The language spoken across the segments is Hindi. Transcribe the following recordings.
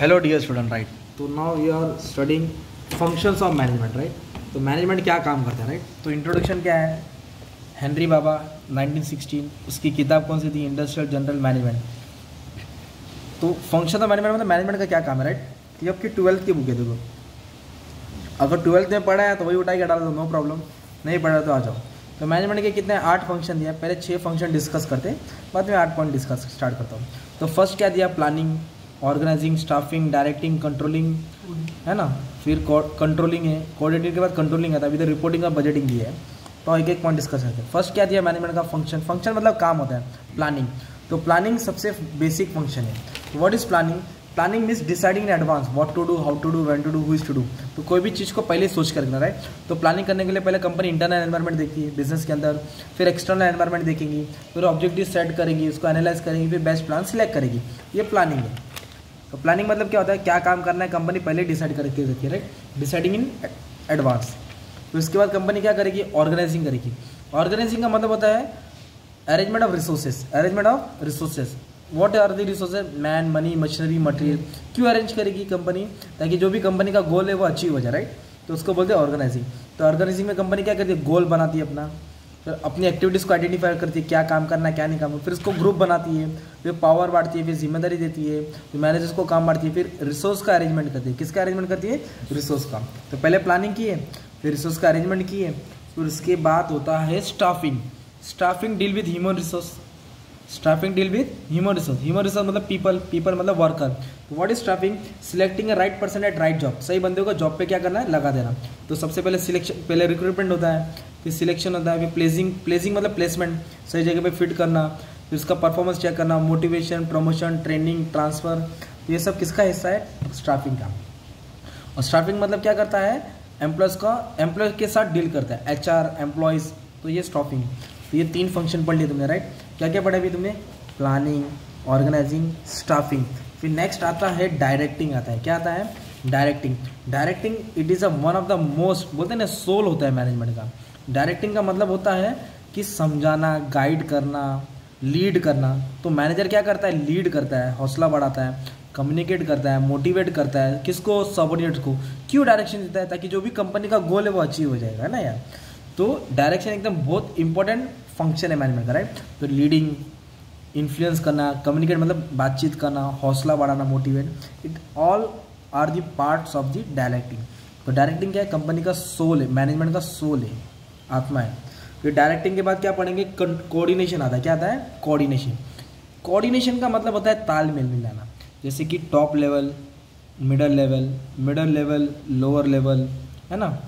Hello dear student, right. तो now you are studying functions of management, right. तो मैनेजमेंट क्या काम करता है, राइट। तो इंट्रोडक्शन क्या है, हेनरी बाबा 1916, उसकी किताब कौन सी थी, इंडस्ट्रियल जनरल मैनेजमेंट। तो फंक्शन ऑफ मैनेजमेंट मतलब मैनेजमेंट का क्या काम है, राइट। ये आपकी 12th की बुक है, देखो। अगर 12th में पढ़ा है तो वही उठा के डाल दो, नो प्रॉब्लम। नहीं पढ़ा तो आ जाओ। तो मैनेजमेंट के कितने 8 फंक्शन दिया, पहले 6 फंक्शन डिस्कस करते हैं, बाद में 8 पॉइंट डिस्कस स्टार्ट करता हूँ। तो फर्स्ट क्या दिया, planning, organising, staffing, directing, controlling, है ना। फिर कंट्रोलिंग है, कोऑर्डिनेटिंग के बाद कंट्रोलिंग आता है, अभी तो रिपोर्टिंग और बजटिंग भी है। तो एक एक पॉइंट डिस्कस करते हैं। फर्स्ट क्या दिया मैनेजमेंट का फंक्शन, फंक्शन मतलब काम होता है, प्लानिंग। तो प्लानिंग सबसे बेसिक फंक्शन है। What is planning, planning means deciding in advance what to do, how to do, when to do, who is to do. तो कोई भी चीज़ को पहले सोच कर रखना, राइट। तो प्लानिंग करने के लिए पहले कंपनी इंटरनल एनवायरनमेंट देखती है बिजनेस के अंदर, फिर एक्सटर्नल एनवायरनमेंट देखेगी, फिर ऑब्जेक्टिव सेट करेगी, उसको एनालाइज करेगी, फिर बेस्ट प्लान सिलेक्ट करेगी। ये प्लानिंग है। तो प्लानिंग मतलब क्या होता है, क्या काम करना है कंपनी पहले डिसाइड करके रखी है, राइट। Deciding in advance. तो इसके बाद कंपनी क्या करेगी, ऑर्गेनाइजिंग करेगी। ऑर्गेनाइजिंग का मतलब होता है arrangement of resources, arrangement of resources. What are the resources, man, money, machinery, material. क्यों अरेंज करेगी कंपनी, ताकि जो भी कंपनी का गोल है वो अचीव हो जाए, राइट। तो उसको बोलते हैं ऑर्गेनाइजिंग। तो ऑर्गेनाइजिंग में कंपनी क्या करती है, गोल बनाती है अपना, फिर अपनी एक्टिविटीज़ को आइडेंटिफाई करती है, क्या काम करना है क्या नहीं काम, फिर उसको ग्रुप बनाती है, फिर पावर बांटती है, फिर जिम्मेदारी देती है, फिर मैनेजर्स को काम बांटती है, फिर रिसोर्स का अरेंजमेंट करती है। किसका अरेंजमेंट करती है, रिसोर्स का। तो पहले प्लानिंग की है, फिर रिसोर्स का अरेंजमेंट की है, फिर उसके बाद होता है staffing. Staffing deal with human resource, staffing deal with human resource. Human resource मतलब पीपल, पीपल मतलब वर्कर। तो what is staffing, selecting a right person at right job. सही बंदे को जॉब पे क्या करना है, लगा देना। तो सबसे पहले सिलेक्शन, पहले रिक्रूटमेंट होता है, फिर सिलेक्शन होता है, फिर प्लेसिंग, प्लेसिंग मतलब प्लेसमेंट, सही जगह पे फिट करना, फिर उसका परफॉर्मेंस चेक करना, मोटिवेशन, प्रमोशन, ट्रेनिंग, ट्रांसफर। ये सब किसका हिस्सा है, स्टाफिंग का। और स्टाफिंग मतलब क्या करता है, एम्प्लॉयज़ का, एम्प्लॉय के साथ डील करता है, एचआर, एम्प्लॉयज़। तो ये स्टाफिंग। तो ये 3 फंक्शन पढ़ लिए तुमने, राइट। क्या क्या पढ़ा अभी तुमने, प्लानिंग, ऑर्गेनाइजिंग, स्टाफिंग। फिर नेक्स्ट आता है डायरेक्टिंग, आता है। क्या आता है, directing. Directing it is a one of the most, बोलते हैं ना, सोल होता है मैनेजमेंट का। डायरेक्टिंग का मतलब होता है कि समझाना, गाइड करना, लीड करना। तो मैनेजर क्या करता है, लीड करता है, हौसला बढ़ाता है, कम्युनिकेट करता है, मोटिवेट करता है, किसको, सबऑर्डिनेट्स को। क्यों डायरेक्शन देता है, ताकि जो भी कंपनी का गोल है वो अचीव हो जाएगा, है ना यार। तो डायरेक्शन एकदम बहुत इंपॉर्टेंट फंक्शन है मैनेजमेंट का, राइट। तो लीडिंग, इन्फ्लुएंस करना, कम्युनिकेट मतलब बातचीत करना, हौसला बढ़ाना, motivate, it all are the parts of the directing. तो डायरेक्टिंग क्या है, कंपनी का सोल है, मैनेजमेंट का सोल है, आत्मा है। फिर डायरेक्टिंग के बाद क्या पढ़ेंगे, कोऑर्डिनेशन आता है। क्या आता है, कोऑर्डिनेशन। कोऑर्डिनेशन का मतलब होता है तालमेल मिलाना, जैसे कि top level, middle level, lower level, है ना।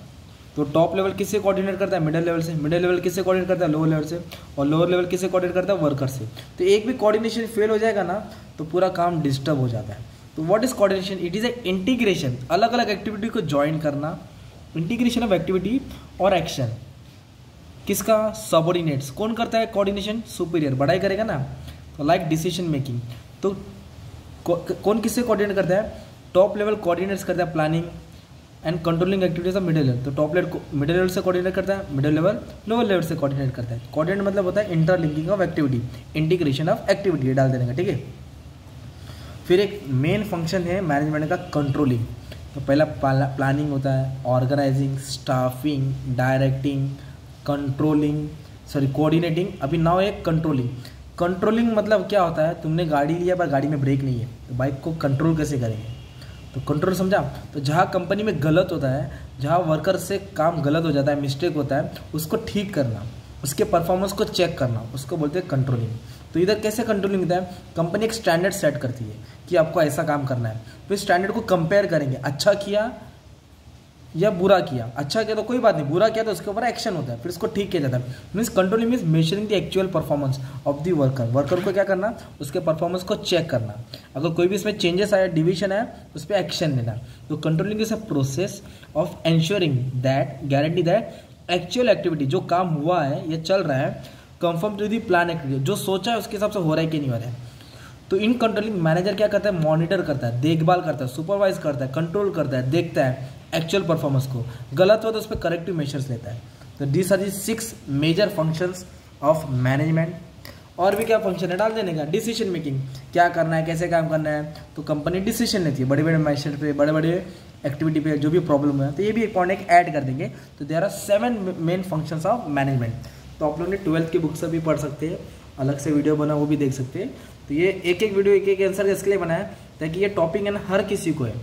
तो टॉप लेवल किससे कोऑर्डिनेट करता है, मिडिल लेवल से। मिडिल लेवल किससे कोऑर्डिनेट करता है, लोअर लेवल से। और लोअर लेवल किससे कोऑर्डिनेट करता है, वर्कर से। तो एक भी कोऑर्डिनेशन फेल हो जाएगा ना, तो पूरा काम डिस्टर्ब हो जाता है। तो what is coordination, it is a integration, अलग अलग एक्टिविटी को ज्वाइन करना, इंटीग्रेशन ऑफ एक्टिविटी और एक्शन। किसका, सबऑर्डिनेट्स। कौन करता है कोऑर्डिनेशन, सुपीरियर, बड़ा ही करेगा ना। तो लाइक डिसीजन मेकिंग। तो कौन किससे कोऑर्डिनेट करता है, टॉप लेवल कोऑर्डिनेट्स करता है planning and controlling activities of middle level. तो टॉप लेवल मिडिल लेवल से कोऑर्डिनेट करता है, मिडिल लेवल लोअर लेवल से कोऑर्डिनेट करता है। कोऑर्डिनेट मतलब होता है interlinking of activity, integration of activity, डाल देने का, ठीक है। फिर एक मेन फंक्शन है मैनेजमेंट का, कंट्रोलिंग। तो पहला प्लानिंग होता है, organising, staffing, directing, controlling, sorry coordinating. अभी नाउ एक कंट्रोलिंग। कंट्रोलिंग मतलब क्या होता है, तुमने गाड़ी लिया पर गाड़ी में ब्रेक नहीं है, तो बाइक को कंट्रोल कैसे करेंगे। तो कंट्रोल समझा। तो जहाँ कंपनी में गलत होता है, जहाँ वर्कर से काम गलत हो जाता है, मिस्टेक होता है, उसको ठीक करना, उसके परफॉर्मेंस को चेक करना, उसको बोलते हैं कंट्रोलिंग। तो इधर कैसे कंट्रोलिंग होता है, कंपनी एक स्टैंडर्ड सेट करती है कि आपको ऐसा काम करना है, फिर स्टैंडर्ड को कंपेयर करेंगे, अच्छा किया या बुरा किया। अच्छा किया तो कोई बात नहीं, बुरा किया तो उसके ऊपर एक्शन होता है, फिर उसको ठीक किया जाता है। Means controlling means measuring the actual performance of the worker. Worker को क्या करना, उसके परफॉर्मेंस को चेक करना, अगर कोई भी इसमें चेंजेस आया, डिवीजन आया, उस पर एक्शन लेना। तो controlling is a process of ensuring that, guarantee that actual activity, जो काम हुआ है या चल रहा है, conform to the plan activity, जो सोचा है उसके हिसाब से हो रहा है कि नहीं हो रहा है। तो इन कंट्रोलिंग मैनेजर क्या करता है, मॉनिटर करता है, देखभाल करता है, सुपरवाइज करता है, कंट्रोल करता है, देखता है एक्चुअल परफॉर्मेंस को, गलत हो तो उस पर करेक्टिव मेजर्स लेता है। तो this are the 6 major functions of management. और भी क्या फंक्शन है डाल देने का, डिसीजन मेकिंग, क्या करना है, कैसे काम करना है। तो कंपनी डिसीजन लेती है बड़े बड़े मैटर पे, बड़े बड़े एक्टिविटी पे, जो भी प्रॉब्लम है। तो ये भी एक पॉइंट एक ऐड कर देंगे। तो there are 7 main functions of management. तो आप लोग ने 12th की बुक से भी पढ़ सकते हैं, अलग से वीडियो बना वो भी देख सकते हैं। तो ये एक एक वीडियो एक एक आंसर इसके लिए बनाया ताकि ये टॉपिक है ना हर किसी को है।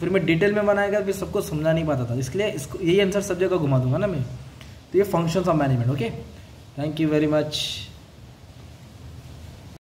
फिर मैं डिटेल में बनाएगा फिर सबको समझा नहीं पाता था, इसलिए इसको यही आंसर सब जगह घुमा दूंगा ना मैं। तो ये functions of management. Okay, thank you very much.